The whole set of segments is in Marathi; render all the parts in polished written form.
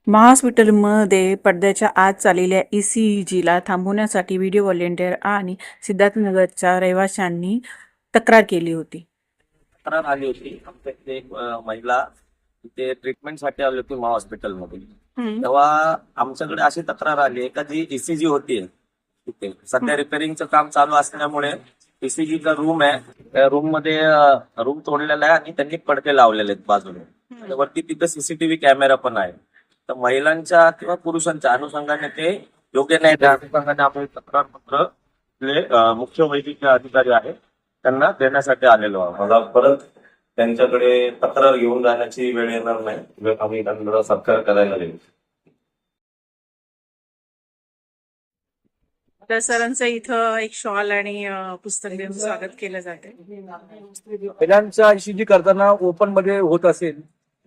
महाहॉस्पिटलमध्ये पडद्याच्या आत चाललेल्या ईसीजीला थांबवण्यासाठी व्हिडिओ व्हॉलेंटियर आणि सिद्धार्थनगरच्या रहिवाशांनी तक्रार केली होती. तक्रार आली होती आमच्या इथे एक महिला तिथे ट्रीटमेंटसाठी आली होती महा हॉस्पिटलमध्ये. तेव्हा आमच्याकडे अशी तक्रार आली का जी ईसीजी होती तिथे सध्या रिपेअरिंगचं काम चालू असल्यामुळे ईसीजीचा रूम आहे, त्या रूम मध्ये रूम तोडलेला आहे आणि त्यांनी पडदे लावलेले आहेत बाजूने. वरती तिथे सीसीटीव्ही कॅमेरा पण आहे. तर महिलांच्या किंवा पुरुषांच्या अनुषंगाने ते योग्य नाही. त्या अनुषंगाने आपण तक्रार पत्र मुख्य वैद्यकीय अधिकारी आहे त्यांना देण्यासाठी आलेलो आहोत. मला परत त्यांच्याकडे तक्रार घेऊन जाण्याची वेळ येणार नाही, आम्ही त्यांना सत्कार करायला देऊ. तर सरांचं इथं एक शॉल आणि पुस्तक देऊन स्वागत केलं जाते. महिलांचा आयसीजी करताना ओपन मध्ये होत असेल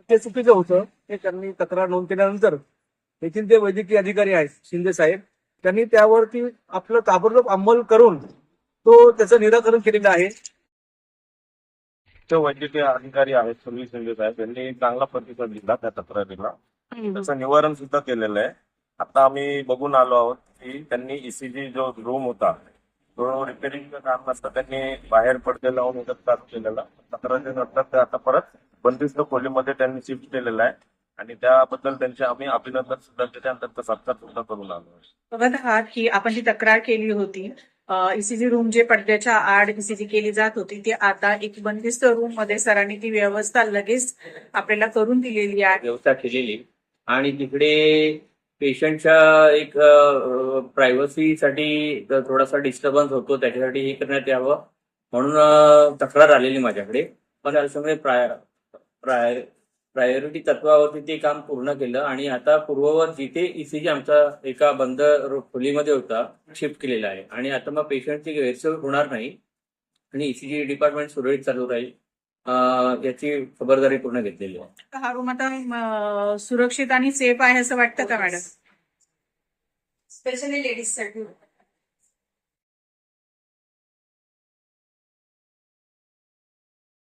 ते चुकीचं होतं. हे त्यांनी तक्रार नोंद केल्यानंतर येथील जे वैद्यकीय अधिकारी आहेत शिंदे साहेब त्यांनी त्यावरती आपलं ताबडतोब अंमल करून तो त्याचं निराकरण केलेलं आहे. ते वैद्यकीय अधिकारी आहेत सुनील शिंदे साहेब, यांनी चांगला प्रतिसाद दिला त्या तक्रारीला. त्याचं निवारण सुद्धा केलेलं आहे. आता आम्ही बघून आलो आहोत की त्यांनी ईसीजी जो रूम होता तो रिपेअरिंगचं काम नसतं त्यांनी बाहेर पडदे लावून याच्यात चालू केलेला. तक्रारीनंतर ते आता परत बंदिस्त खोलीमध्ये त्यांनी शिफ्ट केलेलं आहे आणि त्याबद्दल त्यांचे आम्ही अभिनंदन सुद्धा केले आणि त्यांचा सत्कार सुद्धा करून आलो. बघत आहात की आपण जी तक्रार केली होती, ईसीजी रूम जे पडद्याच्या आड ईसीजी केली जात होती ती आता एक बंदिस्त रूम मध्ये सरांनी ती व्यवस्था लगेच आपल्याला करून दिलेली आहे. व्यवस्था केलेली आणि तिकडे पेशंटच्या एक प्रायव्हसीसाठी थोडासा डिस्टर्बन्स होतो, त्याच्यासाठी हे करण्यात यावं म्हणून तक्रार आलेली माझ्याकडे. पण त्याच्यामुळे प्रायोरिटी तत्वावरती ते काम पूर्ण केलं आणि आता पूर्ववत जिथे ईसीजी आमचा एका बंद खोलीमध्ये होता शिफ्ट केलेला आहे आणि आता मग पेशंटची गैरसोय होणार नाही आणि ईसीजी डिपार्टमेंट सुरळीत चालू राहील याची खबरदारी पूर्ण घेतलेली आहे. हा रूम आता सुरक्षित आणि सेफ आहे असं वाटतं का मॅडम? स्पेशली लेडीजसाठी